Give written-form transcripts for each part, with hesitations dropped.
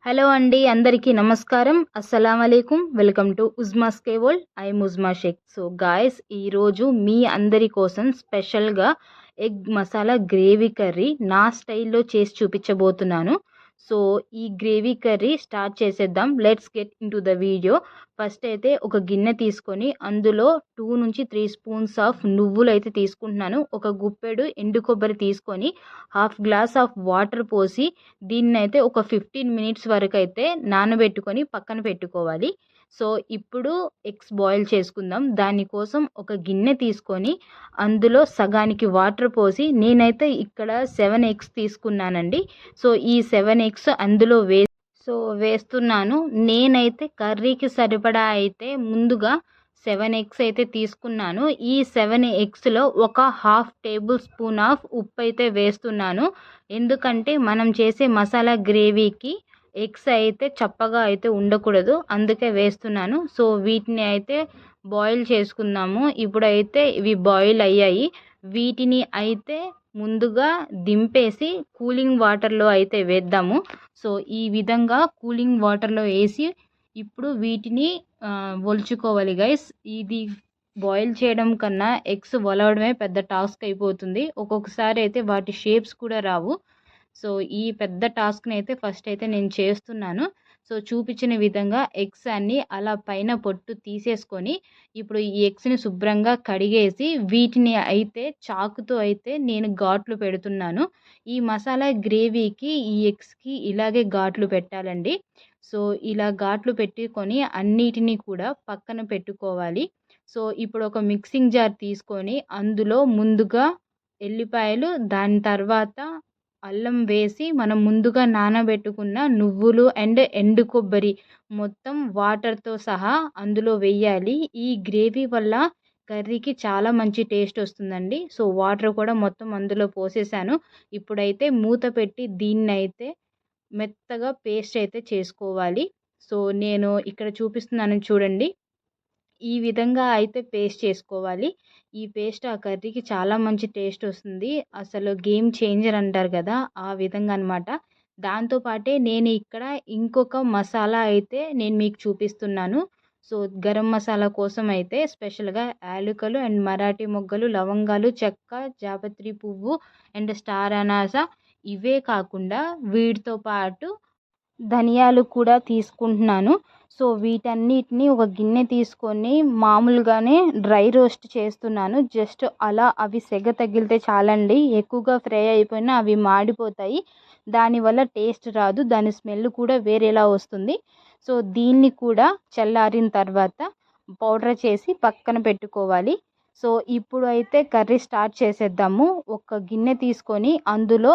Hello అండి, అందరికీ నమస్కారం. అస్సలాము అలైకుం. వెల్కమ్ టు ఉజ్మాస్ కే world. I'm Uzma Shaikh. So guys, ఈరోజు మీ అందరి కోసం స్పెషల్గా ఎగ్ మసాలా గ్రేవీ కర్రీ నా స్టైల్లో చేసి చూపించబోతున్నాను. సో ఈ గ్రేవీ కర్రీ స్టార్ట్ చేసేద్దాం. Let's get in to the video. First అయితే ఒక గిన్నె తీసుకొని అందులో 2 నుంచి 3 స్పూన్స్ ఆఫ్ నువ్వులు అయితే తీసుకుంటున్నాను. ఒక గుప్పెడు ఎండు కొబ్బరి తీసుకొని హాఫ్ గ్లాస్ ఆఫ్ వాటర్ పోసి దీన్నైతే ఒక 15 మినిట్స్ వరకు అయితే నానబెట్టుకొని పక్కన పెట్టుకోవాలి. సో ఇప్పుడు ఎగ్స్ బాయిల్ చేసుకుందాం. దానికోసం ఒక గిన్నె తీసుకొని అందులో సగానికి వాటర్ పోసి నేనైతే ఇక్కడ 7 ఎగ్స్ తీసుకున్నానండి. సో ఈ 7 ఎగ్స్ అందులో వేస్తున్నాను. నేనైతే కర్రీకి సరిపడా అయితే ముందుగా 7 ఎగ్స్ అయితే తీసుకున్నాను. ఈ 7 ఎగ్స్లో ఒక హాఫ్ టేబుల్ స్పూన్ ఆఫ్ ఉప్పు అయితే వేస్తున్నాను. ఎందుకంటే మనం చేసే మసాలా గ్రేవీకి ఎగ్స్ అయితే చప్పగా అయితే ఉండకూడదు, అందుకే వేస్తున్నాను. సో వీటిని అయితే బాయిల్ చేసుకుందాము. ఇప్పుడైతే ఇవి బాయిల్ అయ్యాయి. వీటిని అయితే ముందుగా దింపేసి కూలింగ్ వాటర్లో అయితే వేద్దాము. సో ఈ విధంగా కూలింగ్ వాటర్లో వేసి ఇప్పుడు వీటిని ఒలుచుకోవాలి గైస్. ఇది బాయిల్ చేయడం కన్నా ఎగ్స్ ఒలవడమే పెద్ద టాస్క్ అయిపోతుంది. ఒక్కొక్కసారి అయితే వాటి షేప్స్ కూడా రావు. సో ఈ పెద్ద టాస్క్ని అయితే ఫస్ట్ అయితే నేను చేస్తున్నాను. సో చూపించిన విధంగా ఎగ్స్ అన్నీ అలా పైన పొట్టు తీసేసుకొని ఇప్పుడు ఈ ఎగ్స్ని శుభ్రంగా కడిగేసి వీటిని అయితే చాకుతో అయితే నేను ఘాట్లు పెడుతున్నాను. ఈ మసాలా గ్రేవీకి ఈ ఎగ్స్కి ఇలాగే ఘాట్లు పెట్టాలండి. సో ఇలా ఘాట్లు పెట్టుకొని అన్నిటినీ కూడా పక్కన పెట్టుకోవాలి. సో ఇప్పుడు ఒక మిక్సింగ్ జార్ తీసుకొని అందులో ముందుగా ఎల్లిపాయలు, దాని తర్వాత అల్లం వేసి మనం ముందుగా నానబెట్టుకున్న నువ్వులు అండ్ ఎండు కొబ్బరి మొత్తం వాటర్తో సహా అందులో వేయాలి. ఈ గ్రేవీ వల్ల కర్రీకి చాలా మంచి టేస్ట్ వస్తుందండి. సో వాటర్ కూడా మొత్తం అందులో పోసేసాను. ఇప్పుడైతే మూత పెట్టి దీన్నైతే మెత్తగా పేస్ట్ అయితే చేసుకోవాలి. సో నేను ఇక్కడ చూపిస్తున్నాను చూడండి. ఈ విధంగా అయితే పేస్ట్ చేసుకోవాలి. ఈ పేస్ట్ ఆ కర్రీకి చాలా మంచి టేస్ట్ వస్తుంది. అసలు గేమ్ చేంజర్ అంటారు కదా, ఆ విధంగా అనమాట. దాంతోపాటే నేను ఇక్కడ ఇంకొక మసాలా అయితే నేను మీకు చూపిస్తున్నాను. సో గరం మసాలా కోసం అయితే స్పెషల్గా యాలకులు అండ్ మరాఠీ మొగ్గలు, లవంగాలు, చెక్క, జాపత్రి పువ్వు అండ్ స్టార్ అనాస, ఇవే కాకుండా వీటితో పాటు ధనియాలు కూడా తీసుకుంటున్నాను. సో వీటన్నిటిని ఒక గిన్నె తీసుకొని మామూలుగానే డ్రై రోస్ట్ చేస్తున్నాను. జస్ట్ అలా అవి సెగ తగిలితే చాలండి. ఎక్కువగా ఫ్రై అయిపోయినా అవి మాడిపోతాయి. దానివల్ల టేస్ట్ రాదు, దాని స్మెల్ కూడా వేరేలా వస్తుంది. సో దీన్ని కూడా చల్లారిన తర్వాత పౌడర్ చేసి పక్కన పెట్టుకోవాలి. సో ఇప్పుడు అయితే కర్రీ స్టార్ట్ చేసేద్దాము. ఒక గిన్నె తీసుకొని అందులో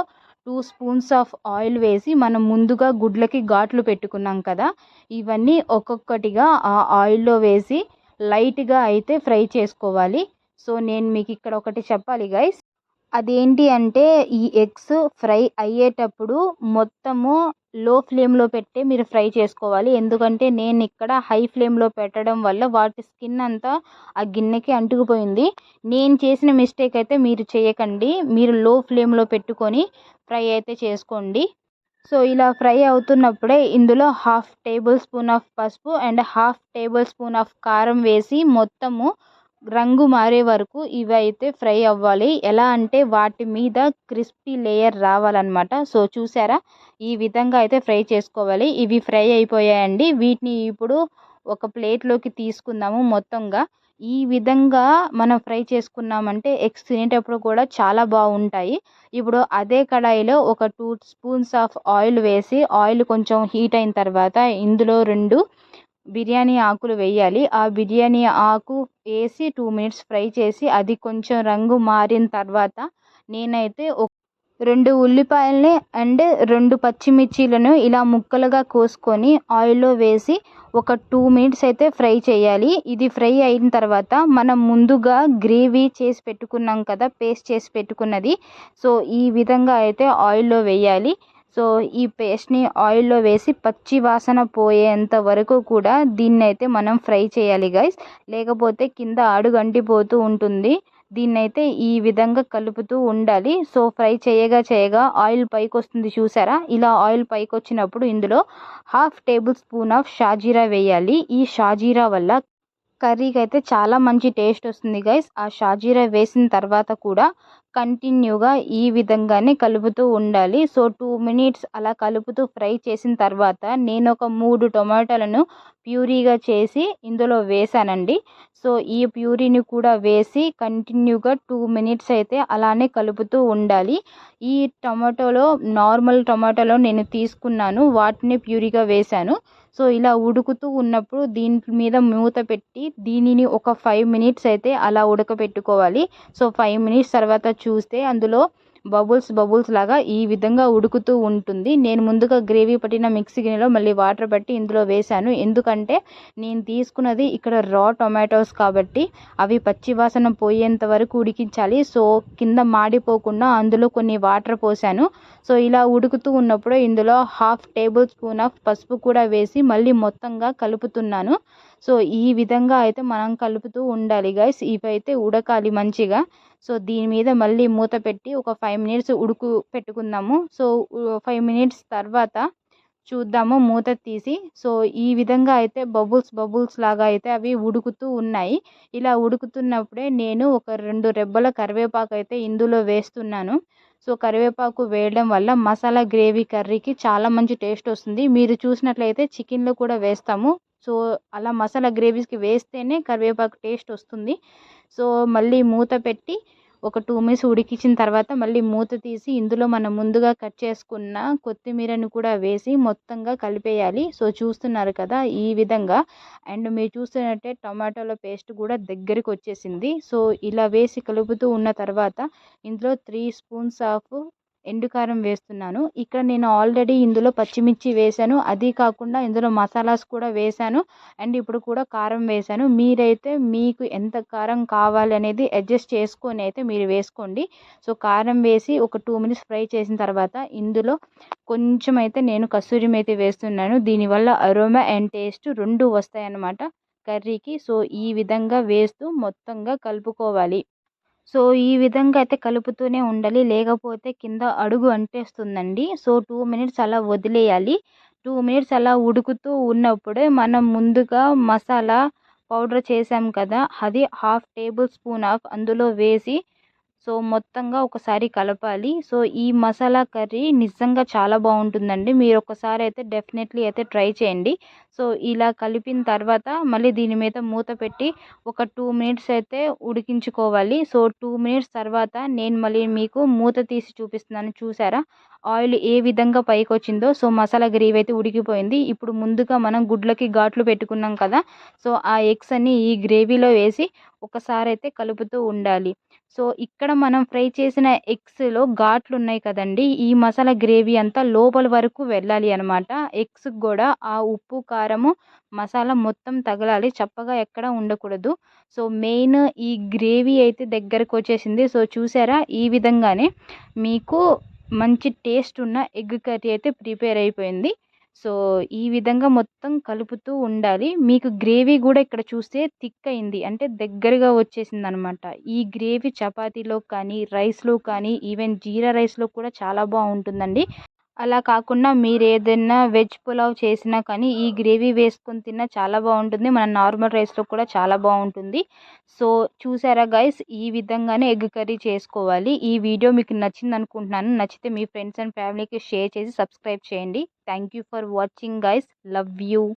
2 స్పూన్స్ ఆఫ్ ఆయిల్ వేసి మనం ముందుగా గుడ్లకి ఘాట్లు పెట్టుకున్నాం కదా, ఇవన్నీ ఒక్కొక్కటిగా ఆ ఆయిల్లో వేసి లైట్గా అయితే ఫ్రై చేసుకోవాలి. సో నేను మీకు ఇక్కడ ఒకటి చెప్పాలి గైస్. అదేంటి అంటే ఈ ఎగ్స్ ఫ్రై అయ్యేటప్పుడు మొత్తము లో ఫ్లేమ్లో పెట్టే మీరు ఫ్రై చేసుకోవాలి. ఎందుకంటే నేను ఇక్కడ హై ఫ్లేమ్లో పెట్టడం వల్ల వాటి స్కిన్ అంతా ఆ గిన్నెకి అంటుకుపోయింది. నేను చేసిన మిస్టేక్ అయితే మీరు చేయకండి. మీరు లో ఫ్లేమ్లో పెట్టుకొని ఫ్రై అయితే చేసుకోండి. సో ఇలా ఫ్రై అవుతున్నప్పుడే ఇందులో హాఫ్ టేబుల్ స్పూన్ ఆఫ్ పసుపు and half table spoon of కారం వేసి మొత్తము రంగు మారే వరకు ఇవి అయితే ఫ్రై అవ్వాలి. ఎలా అంటే వాటి మీద క్రిస్పీ లేయర్ రావాలన్నమాట. సో చూసారా, ఈ విధంగా అయితే ఫ్రై చేసుకోవాలి. ఇవి ఫ్రై అయిపోయాయండి. వీటిని ఇప్పుడు ఒక ప్లేట్లోకి తీసుకుందాము. మొత్తంగా ఈ విధంగా మనం ఫ్రై చేసుకున్నామంటే ఎగ్స్ తినేటప్పుడు కూడా చాలా బాగుంటాయి. ఇప్పుడు అదే కడాయిలో ఒక 2 స్పూన్స్ ఆఫ్ ఆయిల్ వేసి ఆయిల్ కొంచెం హీట్ అయిన తర్వాత ఇందులో 2 బిర్యానీ ఆకులు వేయాలి. ఆ బిర్యానీ ఆకు వేసి 2 మినిట్స్ ఫ్రై చేసి అది కొంచెం రంగు మారిన తర్వాత నేనైతే 2 ఉల్లిపాయలని అండ్ 2 పచ్చిమిర్చీలను ఇలా ముక్కలుగా కోసుకొని ఆయిల్లో వేసి ఒక 2 మినిట్స్ అయితే ఫ్రై చేయాలి. ఇది ఫ్రై అయిన తర్వాత మనం ముందుగా గ్రేవీ చేసి పెట్టుకున్నాం కదా, పేస్ట్ చేసి పెట్టుకున్నది, సో ఈ విధంగా అయితే ఆయిల్లో వేయాలి. సో ఈ పేస్ట్ని ఆయిల్లో వేసి పచ్చి వాసన పోయేంత వరకు కూడా దీన్ని అయితే మనం ఫ్రై చేయాలి గైస్. లేకపోతే కింద అడుగంటిపోతూ ఉంటుంది. దీన్నైతే ఈ విధంగా కలుపుతూ ఉండాలి. సో ఫ్రై చేయగా ఆయిల్ పైకొస్తుంది చూసారా? ఇలా ఆయిల్ పైకొచ్చినప్పుడు ఇందులో హాఫ్ టేబుల్ స్పూన్ ఆఫ్ షాజీరా వేయాలి. ఈ షాజీరా వల్ల కర్రీకైతే చాలా మంచి టేస్ట్ వస్తుంది గైస్. ఆ షాజీరా వేసిన తర్వాత కూడా కంటిన్యూగా ఈ విధంగానే కలుపుతూ ఉండాలి. సో 2 మినిట్స్ అలా కలుపుతూ ఫ్రై చేసిన తర్వాత నేను ఒక 3 టొమాటోలను ప్యూరీగా చేసి ఇందులో వేసానండి. సో ఈ ప్యూరీని కూడా వేసి కంటిన్యూగా 2 మినిట్స్ అయితే అలానే కలుపుతూ ఉండాలి. ఈ టొమాటోలో నార్మల్ టొమాటోలో నేను తీసుకున్నాను, వాటిని ప్యూరీగా వేశాను. సో ఇలా ఉడుకుతూ ఉన్నప్పుడు దీని మీద మూత పెట్టి దీనిని ఒక 5 మినిట్స్ అయితే అలా ఉడకపెట్టుకోవాలి. సో 5 మినిట్స్ తర్వాత చూస్తే అందులో బబుల్స్ లాగా ఈ విధంగా ఉడుకుతూ ఉంటుంది. నేను ముందుగా గ్రేవీ పట్టిన మిక్సీ గిన్నెలో మళ్ళీ వాటర్ పట్టి ఇందులో వేశాను. ఎందుకంటే నేను తీసుకున్నది ఇక్కడ రా టొమాటోస్ కాబట్టి అవి పచ్చి వాసన పోయేంత వరకు ఉడికించాలి. సో కింద మాడిపోకుండా అందులో కొన్ని వాటర్ పోసాను. సో ఇలా ఉడుకుతూ ఉన్నప్పుడు ఇందులో హాఫ్ టేబుల్ స్పూన్ ఆఫ్ పసుపు కూడా వేసి మళ్ళీ మొత్తంగా కలుపుతున్నాను. సో ఈ విధంగా అయితే మనం కలుపుతూ ఉండాలి గైస్. ఇవైతే ఉడకాలి మంచిగా. సో దీని మీద మళ్ళీ మూత పెట్టి ఒక 5 మినిట్స్ పెట్టుకుందాము. సో 5 మినిట్స్ తర్వాత చూద్దాము మూత తీసి. సో ఈ విధంగా అయితే బబుల్స్ లాగా అయితే అవి ఉడుకుతూ ఉన్నాయి. ఇలా ఉడుకుతున్నప్పుడే నేను ఒక 2 రెబ్బల కరివేపాకు అయితే ఇందులో వేస్తున్నాను. సో కరివేపాకు వేయడం వల్ల మసాలా గ్రేవీ కర్రీకి చాలా మంచి టేస్ట్ వస్తుంది. మీరు చూసినట్లయితే చికెన్లో కూడా వేస్తాము. సో అలా మసాలా గ్రేవీస్కి వేస్తేనే కరివేపాకు టేస్ట్ వస్తుంది. సో మళ్ళీ మూత పెట్టి ఒక 2 మినిట్స్ ఉడికించిన తర్వాత మళ్ళీ మూత తీసి ఇందులో మనం ముందుగా కట్ చేసుకున్న కొత్తిమీరను కూడా వేసి మొత్తంగా కలిపేయాలి. సో చూస్తున్నారు కదా ఈ విధంగా. అండ్ మీరు చూస్తున్నట్టే టమాటోల పేస్ట్ కూడా దగ్గరికి వచ్చేసింది. సో ఇలా వేసి కలుపుతూ ఉన్న తర్వాత ఇందులో 3 స్పూన్స్ ఆఫ్ ఎండుకారం వేస్తున్నాను. ఇక్కడ నేను ఆల్రెడీ ఇందులో పచ్చిమిర్చి వేశాను. అది కాకుండా ఇందులో మసాలాస్ కూడా వేశాను. అండ్ ఇప్పుడు కూడా కారం వేశాను. మీరైతే మీకు ఎంత కారం కావాలి అనేది అడ్జస్ట్ చేసుకొని అయితే మీరు వేసుకోండి. సో కారం వేసి ఒక 2 మినిట్స్ ఫ్రై చేసిన తర్వాత ఇందులో కొంచెం అయితే నేను కస్తూరి మేతి వేస్తున్నాను. దీనివల్ల అరోమా అండ్ టేస్ట్ 2 వస్తాయన్నమాట కర్రీకి. సో ఈ విధంగా వేస్తూ మొత్తంగా కలుపుకోవాలి. సో ఈ విధంగా అయితే కలుపుతూనే ఉండాలి. లేకపోతే కింద అడుగు అంటేస్తుందండి. సో 2 మినిట్స్ అలా వదిలేయాలి. 2 మినిట్స్ అలా ఉడుకుతూ ఉన్నప్పుడే మనం ముందుగా మసాలా పౌడర్ చేసాం కదా, అది హాఫ్ టేబుల్ స్పూన్ ఆఫ్ అందులో వేసి సో మొత్తంగా ఒకసారి కలపాలి. సో ఈ మసాలా కర్రీ నిజంగా చాలా బాగుంటుందండి. మీరు ఒకసారి అయితే డెఫినెట్లీ అయితే ట్రై చేయండి. సో ఇలా కలిపిన తర్వాత మళ్ళీ దీని మీద మూత పెట్టి ఒక 2 మినిట్స్ అయితే ఉడికించుకోవాలి. సో 2 మినిట్స్ తర్వాత నేను మళ్ళీ మీకు మూత తీసి చూపిస్తున్నాను. చూసారా ఆయిల్ ఏ విధంగా పైకి వచ్చిందో. సో మసాలా గ్రేవీ అయితే ఉడికిపోయింది. ఇప్పుడు ముందుగా మనం గుడ్లకి ఘాట్లు పెట్టుకున్నాం కదా, సో ఆ ఎగ్స్ అన్ని ఈ గ్రేవీలో వేసి ఒకసారి అయితే కలుపుతూ ఉండాలి. సో ఇక్కడ మనం ఫ్రై చేసిన ఎగ్స్లో ఘాట్లు ఉన్నాయి కదండి, ఈ మసాలా గ్రేవీ అంతా లోపల వరకు వెళ్ళాలి అనమాట. ఎగ్స్కి కూడా ఆ ఉప్పు కారము మసాలా మొత్తం తగలాలి, చప్పగా ఎక్కడ ఉండకూడదు. సో మెయిన్ ఈ గ్రేవీ అయితే దగ్గరకు వచ్చేసింది. సో చూసారా ఈ విధంగానే మీకు మంచి టేస్ట్ ఉన్న ఎగ్ కర్రీ అయితే ప్రిపేర్ అయిపోయింది. సో ఈ విధంగా మొత్తం కలుపుతూ ఉండాలి. మీకు గ్రేవీ కూడా ఇక్కడ చూస్తే థిక్ అయింది, అంటే దగ్గరగా వచ్చేసింది అనమాట. ఈ గ్రేవీ చపాతీలో కానీ రైస్లో కానీ ఈవెన్ జీరా రైస్లో కూడా చాలా బాగుంటుందండి. అలా కాకుండా మీరు ఏదైనా వెజ్ పులావ్ చేసినా కానీ ఈ గ్రేవీ వేసుకొని తిన్నా చాలా బాగుంటుంది. మన నార్మల్ రైస్లో కూడా చాలా బాగుంటుంది. సో చూసారా గైస్, ఈ విధంగానే ఎగ్ కర్రీ చేసుకోవాలి. ఈ వీడియో మీకు నచ్చింది అనుకుంటున్నాను. నచ్చితే మీ ఫ్రెండ్స్ అండ్ ఫ్యామిలీకి షేర్ చేసి సబ్స్క్రైబ్ చేయండి. Thank you for watching guys. Love you.